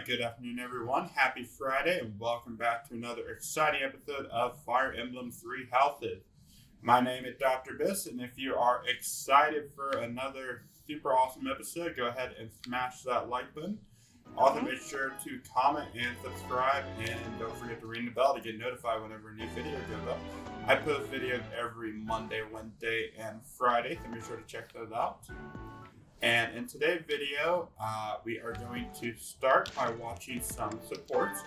good afternoon, everyone. Happy Friday, and welcome back to another exciting episode of Fire Emblem 3 Houses. My name is Dr. Biss, and if you are excited for another super awesome episode, go ahead and smash that like button. Also, make sure to comment and subscribe, and don't forget to ring the bell to get notified whenever a new video goes up. I post videos every Monday, Wednesday, and Friday, so make sure to check those out. And in today's video, we are going to start by watching some supports,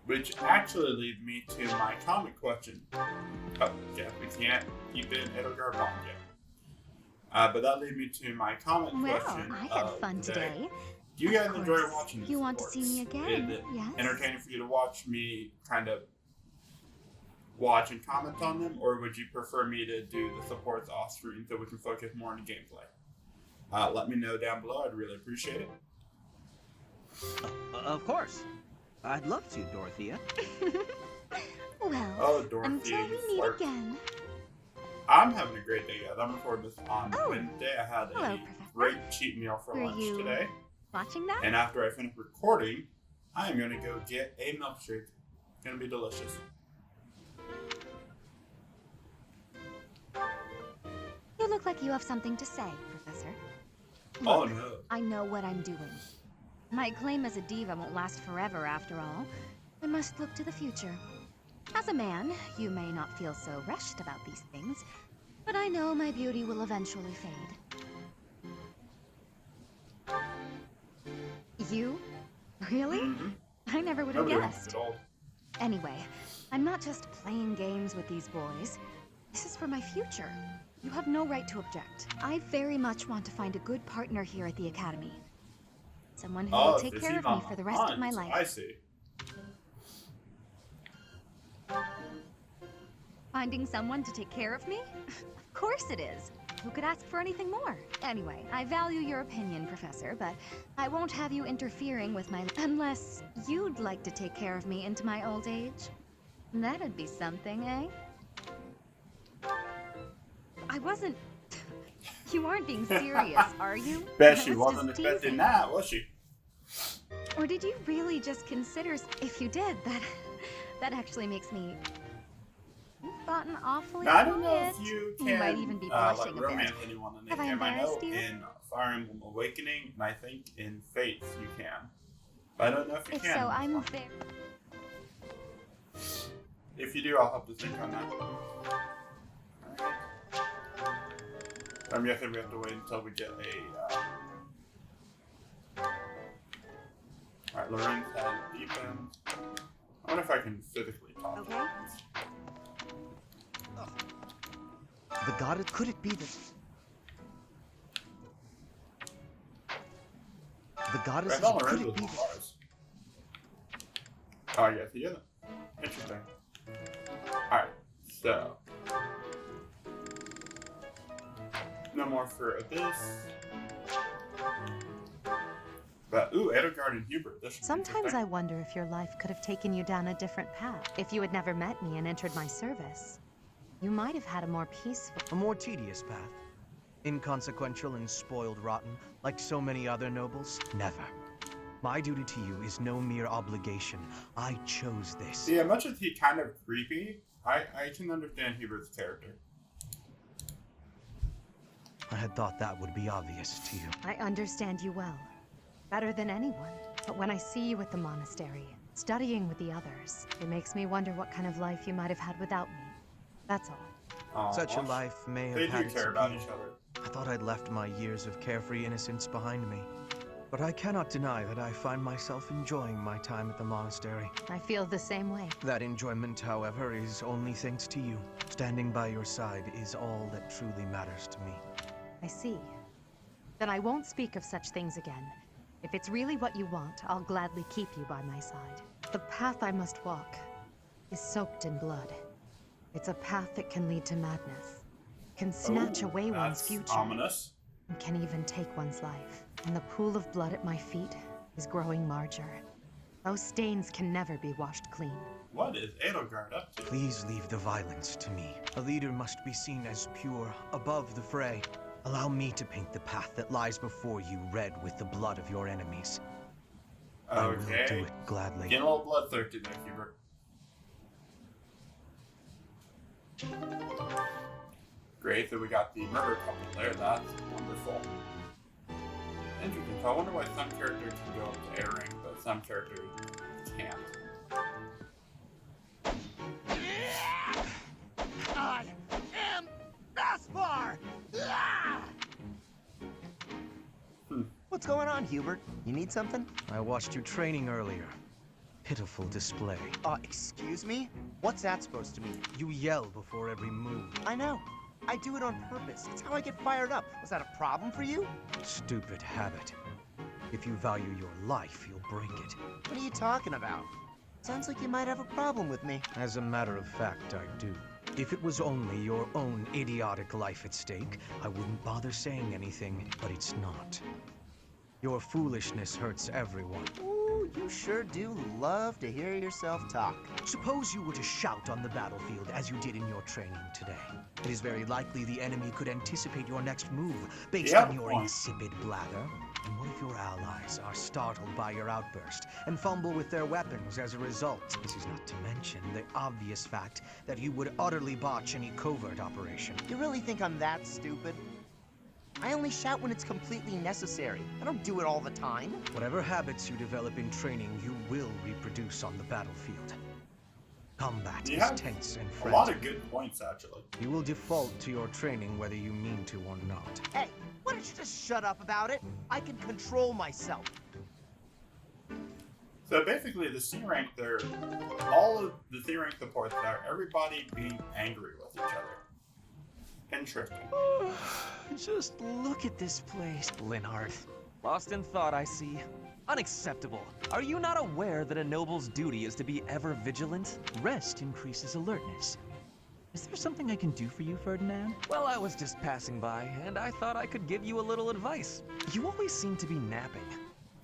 which actually leads me to my comment question. Oh, yeah, we can't keep it in Edelgard Bond yet. But that leads me to my comment question. I had fun today. Do you guys enjoy watching the You want to supports? see me again? Is it Yes. entertaining for you to watch me kind of watch and comment on them, or would you prefer me to do the supports off screen so we can focus more on the gameplay? Let me know down below. I'd really appreciate it. Of course. I'd love to, Dorothea. Well, Oh, Dorothea, until we you meet flirt. again. I'm having a great day, guys. I'm recording this on Oh. Wednesday. I had Hello, a Professor. great cheat meal for Were lunch you- today. Watching that? And after I finish recording, I am going to go get a milkshake. It's going to be delicious. You look like you have something to say, Professor. Oh, Look, no. I know what I'm doing. My claim as a diva won't last forever, after all. I must look to the future. As a man, you may not feel so rushed about these things, but I know my beauty will eventually fade. You? Really? Mhm. I never would have Nobody wants guessed. to get old. Anyway, I'm not just playing games with these boys. This is for my future. You have no right to object. I very much want to find a good partner here at the Academy. Someone who will take so care she's of me on for the the rest of hunt. my life. I see. Finding someone to take care of me? Of course it is. Who could ask for anything more? Anyway, I value your opinion, Professor, but I won't have you interfering with my... Unless you'd like to take care of me into my old age. That'd be something, eh? I wasn't... You aren't being serious, are you? Bet I she was wasn't just expecting teasing. that, was she? Or did you really just consider... If you did, that actually makes me... You've gotten awfully Now, I don't know quiet. if you You can might even be like blushing a bit. romance anyone in the Have I game. I know embarrassed you? in Fire Emblem Awakening, and I think in Fates you can. But I don't know if you If can. so, I'm very... If you do, I'll help to think on that. Alright. I'm guessing we have to wait until we get a... Alright, Lorenz has defense. I wonder if I can physically talk. Okay. The goddess, could it be that... The I goddess, thought could Lorenz it was be on that... Mars. Oh, yes, he isn't. Interesting. Alright, so... No more for Abyss. But, ooh, Edelgard and Hubert. This should be Sometimes interesting. I wonder if your life could have taken you down a different path. If you had never met me and entered my service, you might have had a more peaceful... A more tedious path. Inconsequential and spoiled rotten, like so many other nobles? Never. My duty to you is no mere obligation. I chose this. Yeah, much as he kind of creepy, I can understand Hubert's character. I had thought that would be obvious to you. I understand you well. Better than anyone. But when I see you at the monastery, studying with the others, it makes me wonder what kind of life you might have had without me. That's all. Aw, Such a life may They have do had its care about appeal. each other. I thought I'd left my years of carefree innocence behind me. But I cannot deny that I find myself enjoying my time at the monastery. I feel the same way. That enjoyment, however, is only thanks to you. Standing by your side is all that truly matters to me. I see. Then I won't speak of such things again. If it's really what you want, I'll gladly keep you by my side. The path I must walk is soaked in blood. It's a path that can lead to madness, can snatch Ooh, away one's that's future, ominous. and can even take one's life. And the pool of blood at my feet is growing larger. Those stains can never be washed clean. What is Edelgard up to? Please leave the violence to me. A leader must be seen as pure, above the fray. Allow me to paint the path that lies before you red with the blood of your enemies. I will do Okay. it gladly. Getting a little bloodthirsty there, Hubert. Great, so we got the murder couple there. That's wonderful. Interesting. So I wonder why some characters can go up to A rank, but some characters can't. I am Gaspar! What's going on, Hubert? You need something? I watched you training earlier. Pitiful display. Excuse me? What's that supposed to mean? You yell before every move. I know. I do it on purpose. It's how I get fired up. Was that a problem for you? Stupid habit. If you value your life, you'll break it. What are you talking about? Sounds like you might have a problem with me. As a matter of fact, I do. If it was only your own idiotic life at stake, I wouldn't bother saying anything, but it's not. Your foolishness hurts everyone. Ooh, you sure do love to hear yourself talk. Suppose you were to shout on the battlefield as you did in your training today. It is very likely the enemy could anticipate your next move based on your insipid blather. And what if your allies are startled by your outburst and fumble with their weapons as a result? This is not to mention the obvious fact that you would utterly botch any covert operation. You really think I'm that stupid? I only shout when it's completely necessary. I don't do it all the time. Whatever habits you develop in training, you will reproduce on the battlefield. Combat You is have tense and A lot frantic. of good points, actually. You will default to your training whether you mean to or not. Hey, why don't you just shut up about it? I can control myself. So basically, the C rank, they're all of the C rank supports are everybody being angry with each other. Interesting. Just look at this place, Linhardt. Lost in thought, I see. Unacceptable. Are you not aware that a noble's duty is to be ever vigilant? Rest increases alertness. Is there something I can do for you, Ferdinand? Well, I was just passing by, and I thought I could give you a little advice. You always seem to be napping.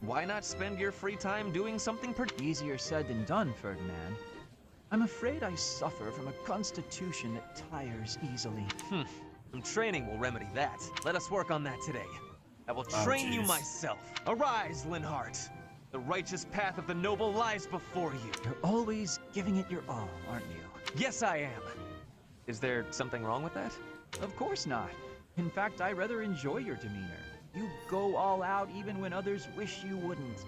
Why not spend your free time doing something easier said than done, Ferdinand? I'm afraid I suffer from a constitution that tires easily. Some training will remedy that. Let us work on that today. I will train you myself. Arise, Linhardt. The righteous path of the noble lies before you. You're always giving it your all, aren't you? Yes, I am. Is there something wrong with that? Of course not. In fact, I rather enjoy your demeanor. You go all out even when others wish you wouldn't.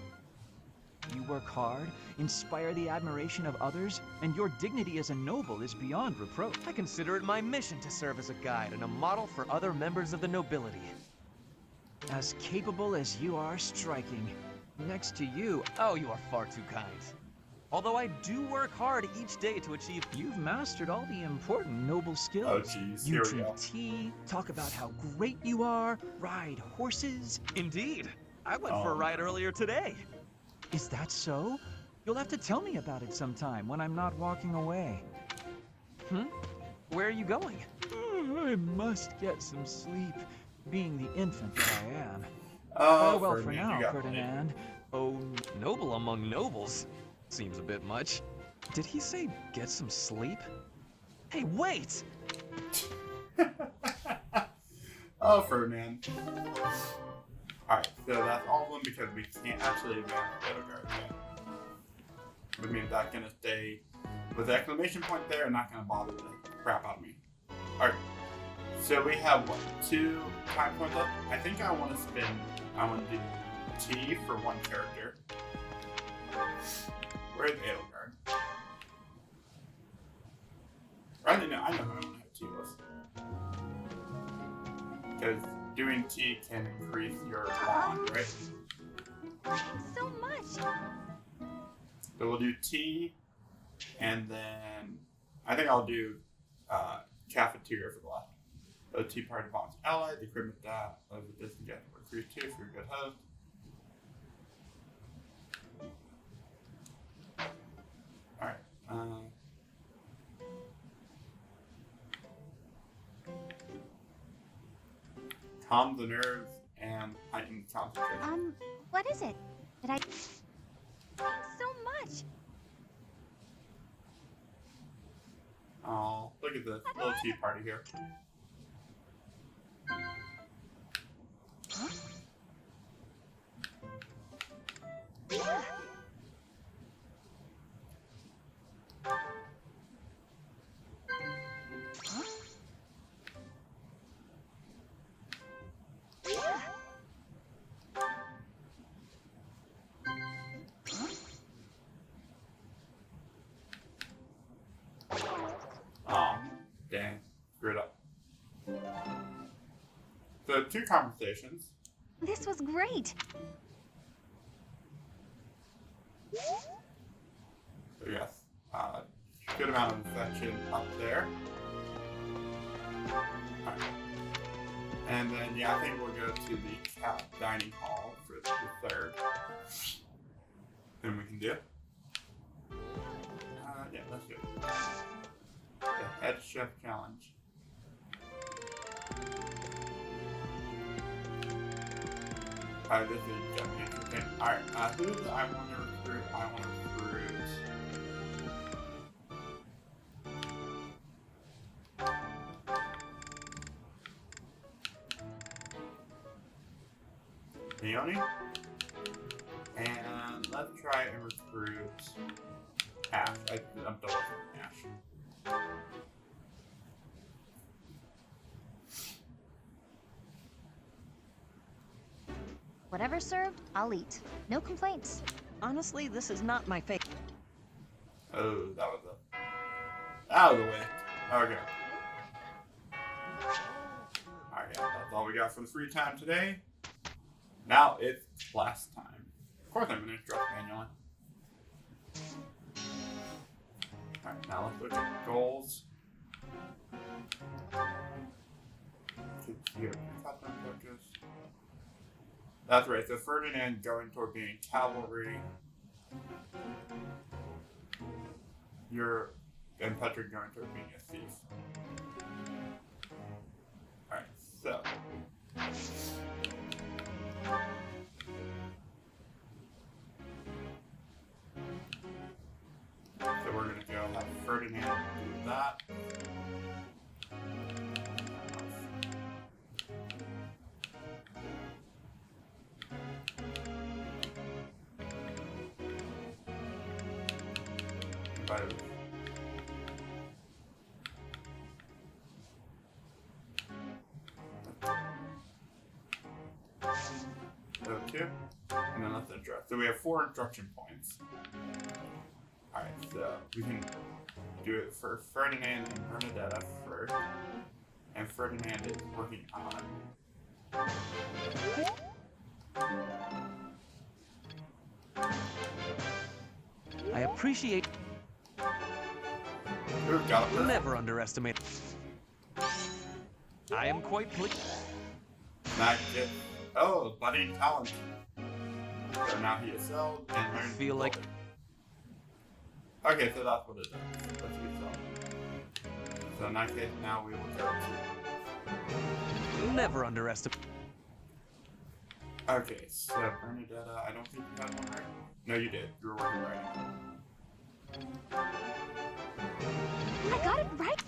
You work hard, inspire the admiration of others, and your dignity as a noble is beyond reproach. I consider it my mission to serve as a guide and a model for other members of the nobility. As capable as you are striking. Next to you, oh, you are far too kind. Although I do work hard each day to achieve, you've mastered all the important noble skills. Oh, jeez. You Here we drink go. tea, talk about how great you are, ride horses. Indeed. I went for a ride earlier today. Is that so? You'll have to tell me about it sometime when I'm not walking away. Where are you going? I must get some sleep, being the infant that I am. Farewell for Ferdinand, you now, got me. Ferdinand. Oh, noble among nobles. Seems a bit much. Did he say get some sleep? Hey, wait! Oh, Ferdinand. Alright, so that's all of them because we can't actually advance the other guard yet. Which means that's gonna stay with the exclamation point there and not gonna bother the crap out of me. Alright, so we have what, 2 time points left? I think I want to do T for one character. Where's Edelgard? I know who I want to have T with. Because doing T can increase your bond, right? Thanks so much. So we'll do T, and then I think I'll do cafeteria for the last. So T party bonds ally, the equipment that of the distant get recruit 2 for your good host. Alright. Calm the nerves and heighten concentration. What is it? Did I... Thanks so much. Oh, look at this little tea party here. So 2 conversations. This was great. So yes, good amount of infection up there. Alright. And then, yeah, I think we'll go to the dining hall for the 3rd. Then we can do. Yeah, let's do it. The head chef challenge. This is gonna be interesting. Alright, who do I want to recruit? I want to recruit. Leone. And let's try and recruit Ash. I'm done with Ash. Whatever served, I'll eat. No complaints. Honestly, this is not my favorite. Oh, that was out of the way. Okay. Alright, yeah, that's all we got for the free time today. Now it's class time. Of course I'm going to instruct manually. Alright, now let's look at goals. Here, focus. That's right, so Ferdinand going toward being cavalry. And Patrick going toward being a thief. Alright, so. So we're going to go have Ferdinand do that. Okay, and then let's address. So we have 4 instruction points. Alright, so we can do it for Ferdinand and Bernadetta first. And Ferdinand is working on. I appreciate. Ooh, got it. Never underestimate. I am quite pleased. Magic. Oh, budding talent. So now he excelled and learned. Feel like. Okay, so that's what it does. Let's get started. So in that case, now we will go to. Never underestimate. Okay, so Bernadetta, I don't think you had one right. No, you did. You were working right. I got it right.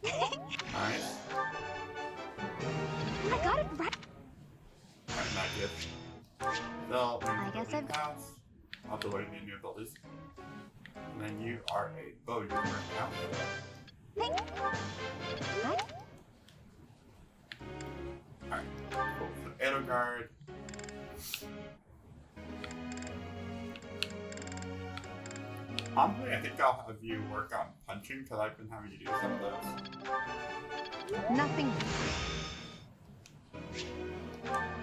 Nice. I got it right. Alright, not good. So, I guess I've house. I'll have to learn the new abilities. And then you are a bow user right now. Thank What? Alright, cool. So Edelgard. Honestly, I think I'll have you work on punching because I've been having you do some of those. Nothing.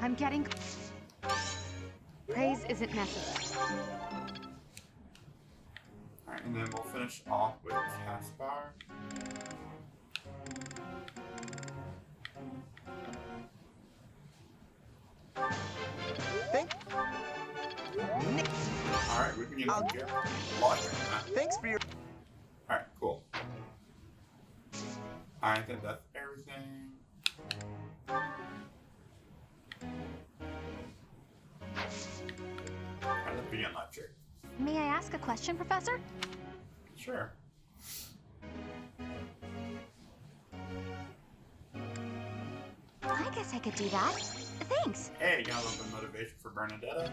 I'm getting. Praise isn't necessary. Alright, and then we'll finish off with Caspar. Alright, we can get some gear. Thanks for your. Alright, cool. I think that's everything. Alright, let's begin lecture. May I ask a question, Professor? Sure. I guess I could do that. Thanks. Hey, got a little bit of motivation for Bernadetta.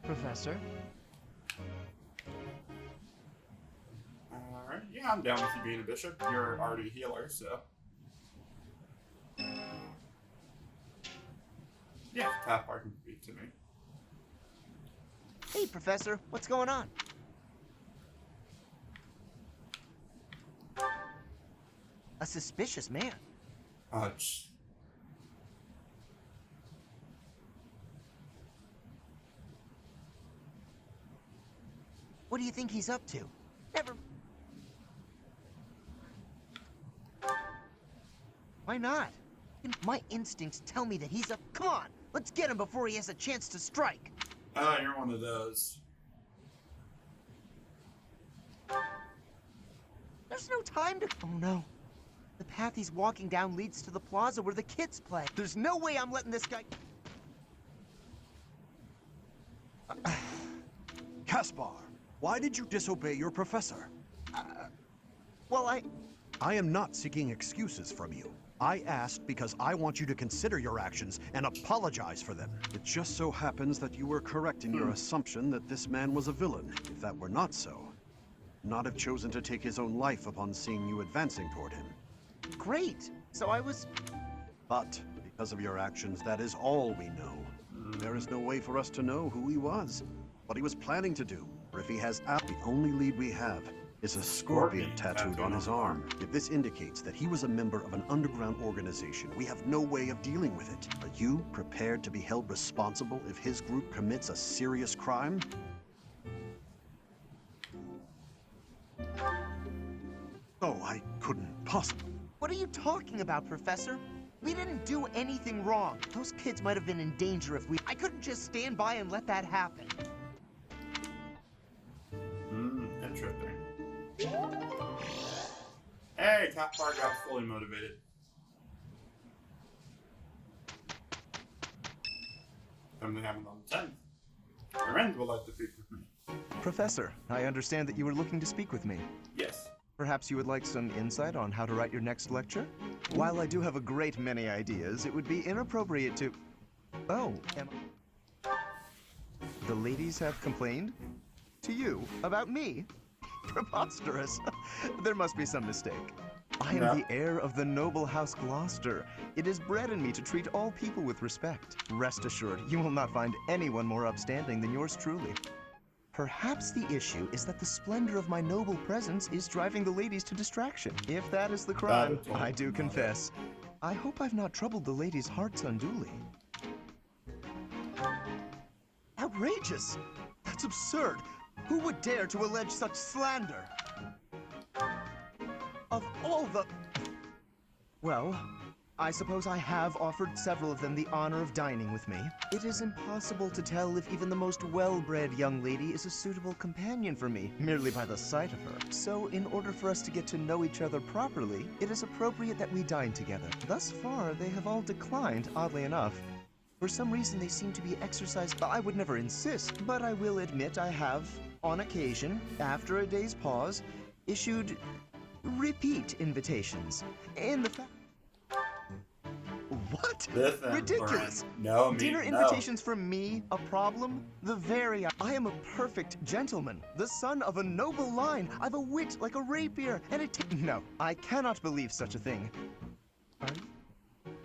Professor? Alright, yeah, I'm down with you being a bishop. You're already a healer, so. Yeah, Caspar can speak to me. Hey, Professor, what's going on? a suspicious man. Ouch. What do you think he's up to? Never. Why not? My instincts tell me that he's up. Come on, let's get him before he has a chance to strike. Oh, you're one of those. There's no time to. Oh no. The path he's walking down leads to the plaza where the kids play. There's no way I'm letting this guy. Caspar, why did you disobey your professor? Well, I am not seeking excuses from you. I asked because I want you to consider your actions and apologize for them. It just so happens that you were correct in your assumption that this man was a villain. If that were not so, not have chosen to take his own life upon seeing you advancing toward him. Great. So I was. But because of your actions, that is all we know. There is no way for us to know who he was, what he was planning to do, or if he has the only lead we have is a scorpion tattooed on his arm. If this indicates that he was a member of an underground organization, we have no way of dealing with it. Are you prepared to be held responsible if his group commits a serious crime? Oh, I couldn't possibly. What are you talking about, Professor? We didn't do anything wrong. Those kids might have been in danger if we. I couldn't just stand by and let that happen. Interesting. Hey, Caspar got fully motivated. Something happened on the 10th. Lorenz would like to speak with me. Professor, I understand that you were looking to speak with me. Yes. Perhaps you would like some insight on how to write your next lecture? While I do have a great many ideas, it would be inappropriate to... Oh, the ladies have complained? To you? About me? Preposterous. There must be some mistake. I am the heir of the noble house Gloucester. It is bred in me to treat all people with respect. Rest assured, you will not find anyone more upstanding than yours truly. Perhaps the issue is that the splendor of my noble presence is driving the ladies to distraction. If that is the crime, I do confess. I hope I've not troubled the ladies' hearts unduly. Outrageous! That's absurd! Who would dare to allege such slander? Of all the... Well, I suppose I have offered several of them the honor of dining with me. It is impossible to tell if even the most well-bred young lady is a suitable companion for me, merely by the sight of her. So, in order for us to get to know each other properly, it is appropriate that we dine together. Thus far, they have all declined, oddly enough. For some reason, they seem to be exercised. I would never insist, but I will admit I have, on occasion, after a day's pause, issued repeat invitations. In the fact... What? Listen, Ridiculous! No, Dinner invitations from me, a problem? The very... I am a perfect gentleman, the son of a noble line. I've a wit like a rapier, and it... No, I cannot believe such a thing.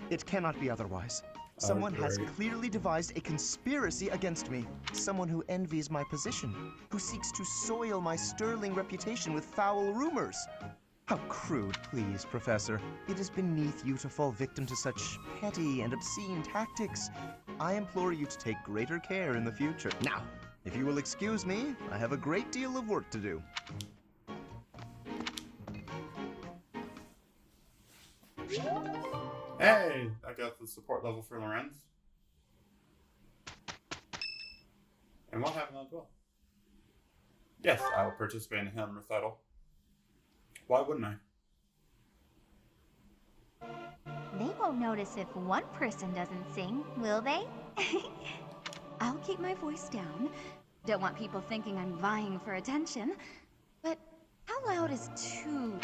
It cannot be otherwise. Someone has clearly devised a conspiracy against me. Someone who envies my position, who seeks to soil my sterling reputation with foul rumors. How crude, please, Professor. It is beneath you to fall victim to such petty and obscene tactics. I implore you to take greater care in the future. Now, if you will excuse me, I have a great deal of work to do. Hey, I got the support level for Lorenz. And what happened as well? Yes, I will participate in the Helm recital. Why wouldn't I? They won't notice if one person doesn't sing, will they? I'll keep my voice down. Don't want people thinking I'm vying for attention. But how loud is too...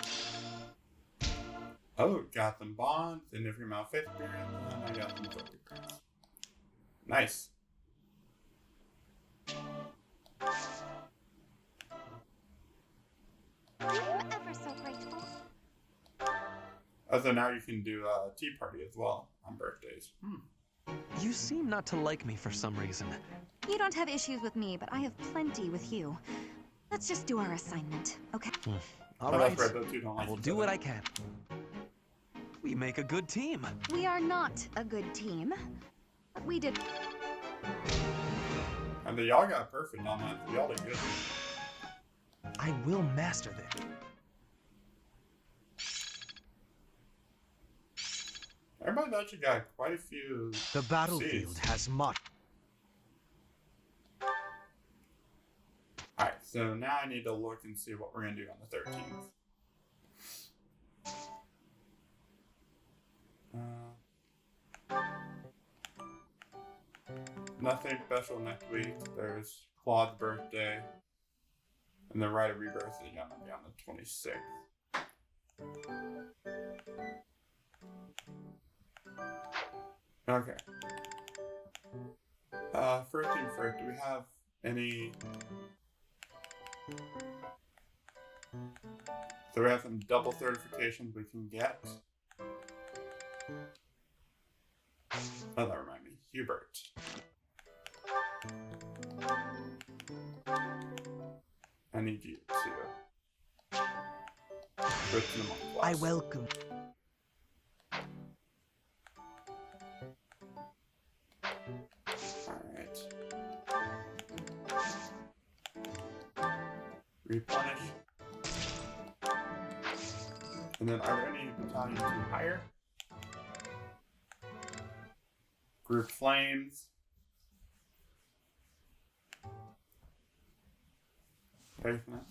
Oh, got them bonds, and if you're my fifth experience, and I got them 50 experience. Nice. I'm ever so grateful. Oh, so now you can do a tea party as well on birthdays. You seem not to like me for some reason. You don't have issues with me, but I have plenty with you. Let's just do our assignment, okay? All Oh, right, that's right, those two don't like I will each do other. what I can. We make a good team. We are not a good team. We did. And y'all got perfect on that. Y'all did good. I will master this. Everybody's actually got quite a few. The battlefield C's. has much. Alright, so now I need to look and see what we're going to do on the 13th. Nothing special next week. There's Claude's birthday. And the Rite of Rebirth is going to be on the 26th. Okay. First thing first, do we have any... So we have some double certifications we can get. Oh, that reminds me. Hubert. I need you to switch them on. I welcome. Alright. Replenish. And then are there any battalions to hire? Group Flames. Basement.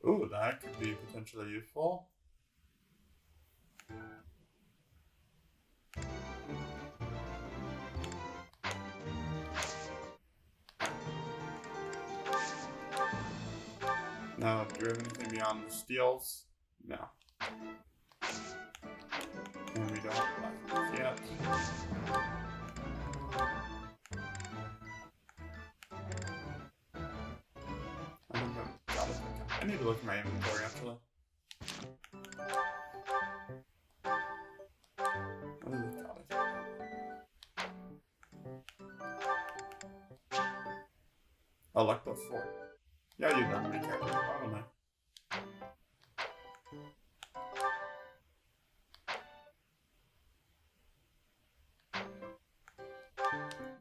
Ooh, that could be potentially useful. Now, do you have anything beyond the steels? No. And we don't have black yet. I need to look at my inventory actually. Oh, like before. Yeah, you done. Be careful. Why don't I?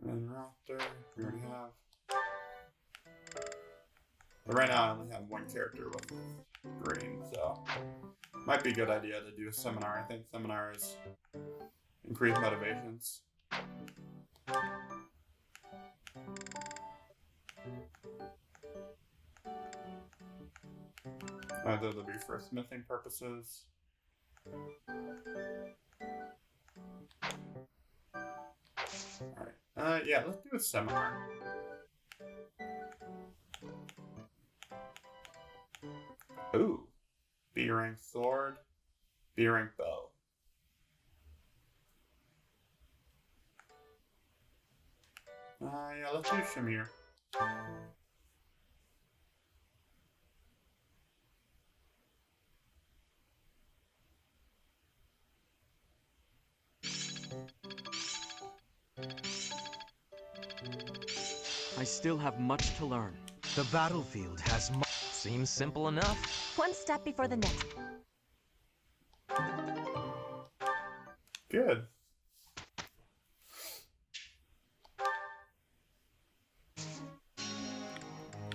And Raptor, we already have. But right now I only have one character with green, so might be a good idea to do a seminar. I think seminars increase motivations. Either they'll be for smithing purposes. Alright. Yeah, let's do a seminar. Ooh. B rank sword. B rank bow. Yeah, let's do Shamir. I still have much to learn. The battlefield has much. Seems simple enough. One step before the next. Good.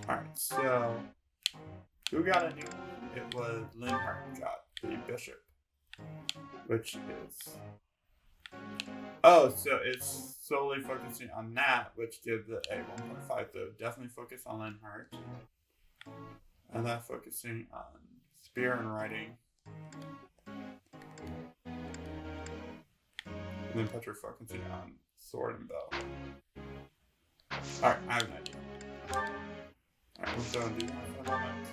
Alright, so who got a new one? It was Linhart got the bishop. Which is oh, so it's solely focusing on that, which gives it a 1.5, so definitely focus on Linhart. And then focusing on spear and riding. And then Petra focusing on sword and bow. Alright, I have an idea. Alright, we'll go and do that for a moment.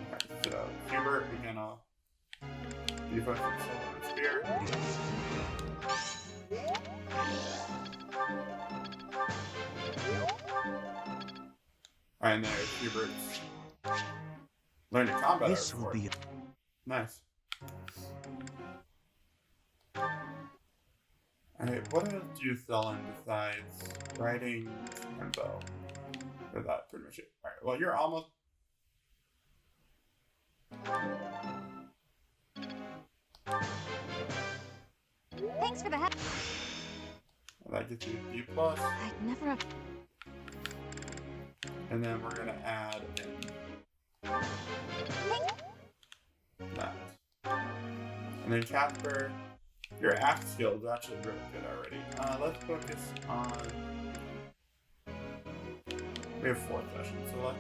Alright, so Hubert, we're gonna be focusing on sword and spear. Alright, and there's Hubert's learn to combat. This will be. Nice. Alright, what else do you sell in besides riding and bow? Or that pretty much it. Alright, well you're almost Thanks for the help. That gets you a B plus. I'd never have. And then we're gonna add in that. And then Casper, your act skill is actually really good already. Let's focus on. We have 4 sessions, so let.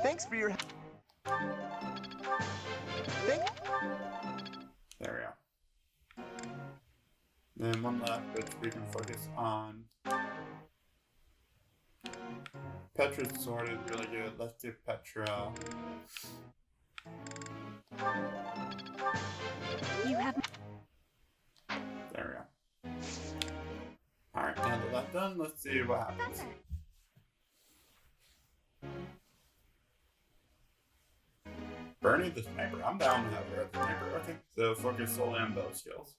Thanks for your. There we go. Then one left, which we can focus on. Petra's sword is really good. Let's give Petra. You have. There we go. Alright, now that that's done, let's see what happens. Professor. Bernie the sniper. I'm down to have her as the sniper. Okay. So focus solely on bow skills.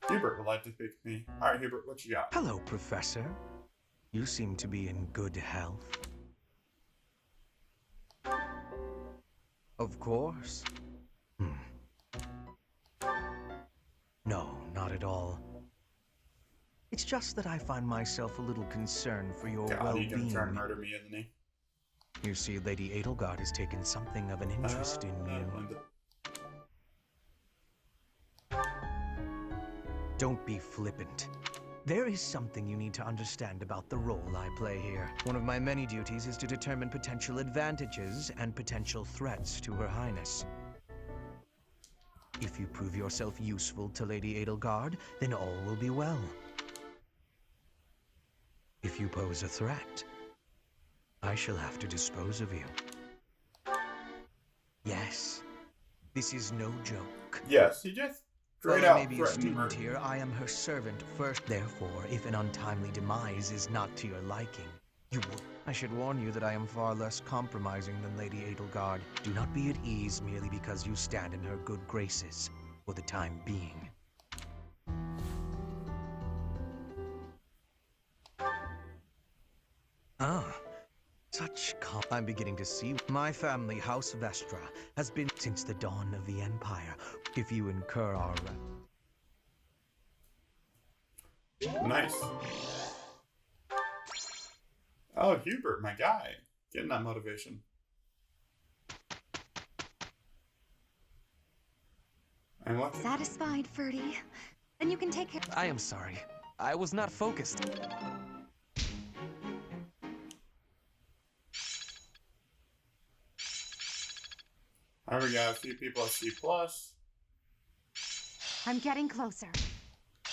Hubert would like to speak to me. Alright, Hubert, what you got? Hello, Professor. You seem to be in good health. Of course. No, not at all. It's just that I find myself a little concerned for your God, you gonna try well-being. and murder me, isn't he? You see, Lady Edelgard has taken something of an interest in you. Don't be flippant. There is something you need to understand about the role I play here. One of my many duties is to determine potential advantages and potential threats to Her Highness. If you prove yourself useful to Lady Edelgard, then all will be well. If you pose a threat, I shall have to dispose of you. Yes, this is no joke. Yes, he just straight While I out may be a threatened student murder. here, I am her servant first. Therefore, if an untimely demise is not to your liking, you would. I should warn you that I am far less compromising than Lady Edelgard. Do not be at ease merely because you stand in her good graces for the time being. Such I'm beginning to see. My family, House Vestra, has been since the dawn of the Empire. If you incur our... Nice. Oh, Hubert, my guy. Getting that motivation. And what? Satisfied, Ferdy? Then you can take care. I am sorry. I was not focused. Alright, we got a few people at C+. I'm getting closer.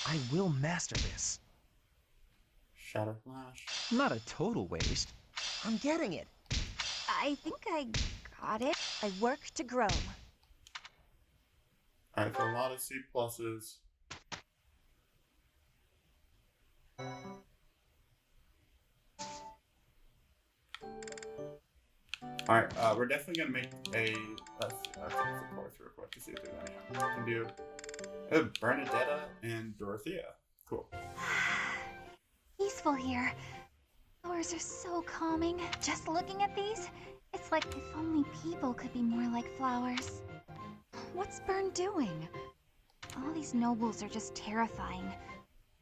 I will master this. Shadow Flash. Not a total waste. I'm getting it. I think I got it. I work to grow. Alright, so a lot of C+. Alright, we're definitely gonna make a... Let's check the course real quick to see if there's any. We can do Bernadetta and Dorothea. Cool. Peaceful here. Flowers are so calming. Just looking at these, it's like if only people could be more like flowers. What's Bern doing? All these nobles are just terrifying.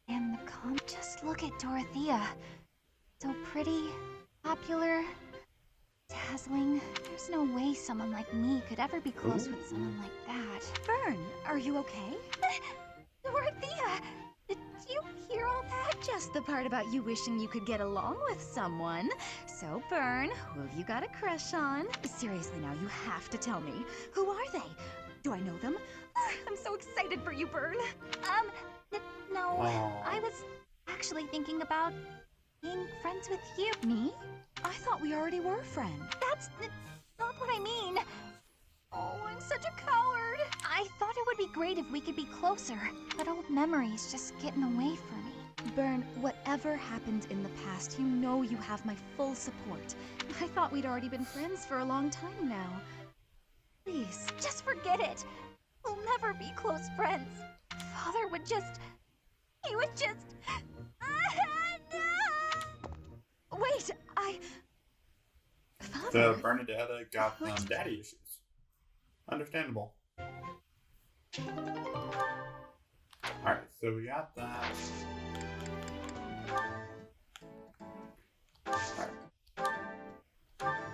And the just look at Dorothea. So pretty, popular, dazzling. There's no way someone like me could ever be close with someone like that. Bern, are you okay? Dorothea! Did you hear all that? Just the part about you wishing you could get along with someone. So, Bern, who have you got a crush on? Seriously now, you have to tell me. Who are they? Do I know them? I'm so excited for you, Bern. No. I was actually thinking about being friends with you. Me? I thought we already were friends. That's not what I mean. Oh, I'm such a coward. I thought it would be great if we could be closer, but old memories just getting away from me. Bern, whatever happened in the past, you know you have my full support. I thought we'd already been friends for a long time now. Please, just forget it. We'll never be close friends. Father would just... He was just... No! Wait, Father... So Bernadetta got daddy issues. Understandable. Alright, so we got that.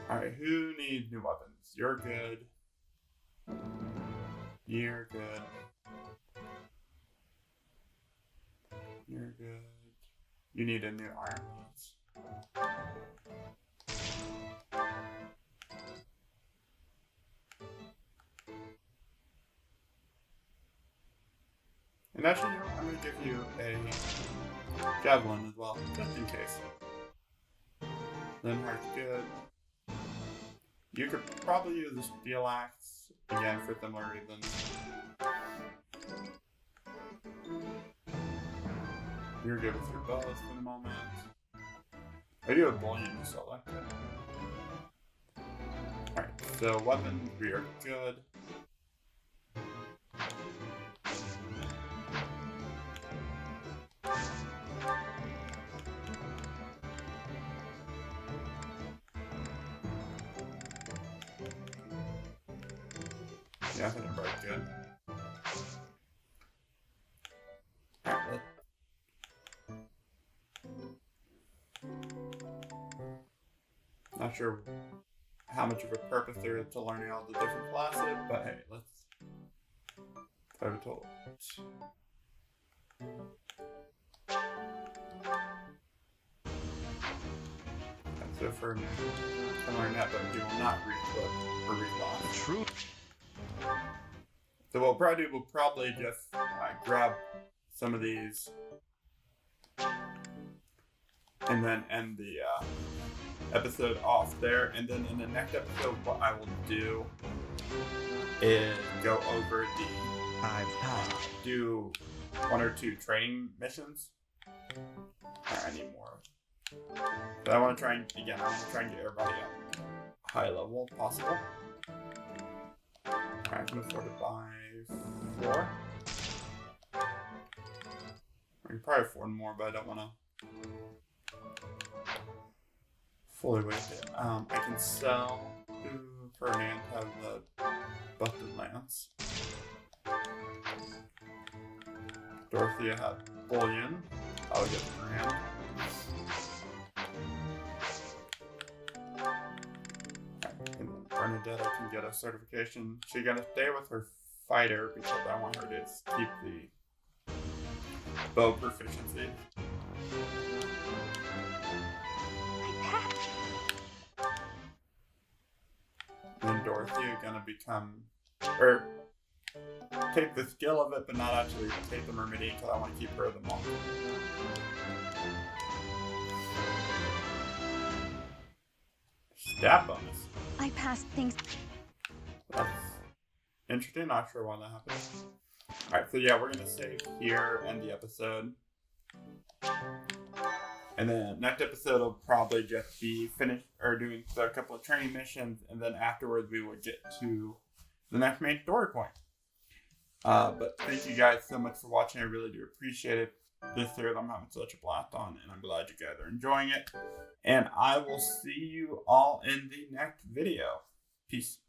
Alright, who needs new weapons? You're good. You're good. You're good. You need a new Iron Lance. And actually, I'm going to give you a javelin as well, just in case. Then heart's good. You could probably use a steel axe again for similar reasons. You're good with your bows for the moment. I do have bullion to select it. Alright, so weapons, we are good. Yeah, I think I'm pretty good. Alright, not sure how much of a purpose there is to learning all the different classes, but hey, let's pivotal. So for me, I learned that, but we will not re-clip or re-loss. True. So what we'll probably do, we'll probably just grab some of these and then end the episode off there. And then in the next episode, what I will do is go over do 1 or 2 training missions. I need more. But I want to try and, again, I want to try and get everybody at high level if possible. Alright, I can afford to buy 4. I can probably afford more, but I don't want to fully waste it. I can sell Ferdinand have the busted lance. Dorothea had bullion. I'll get Ferdinand. Bernadetta can get a certification. She's gonna stay with her fighter because I want her to keep the bow proficiency. And then Dorothea gonna become, or take the skill of it, but not actually take the mermaid because I want to keep her the monk. Stat bonus. I passed things. That's interesting. Not sure why that happened. Alright, so yeah, we're going to save here, end the episode. And then next episode will probably just be finished, or doing a couple of training missions, and then afterwards we will get to the next main story point. But thank you guys so much for watching. I really do appreciate it. This series I'm having such a blast on, and I'm glad you guys are enjoying it. And I will see you all in the next video. Peace.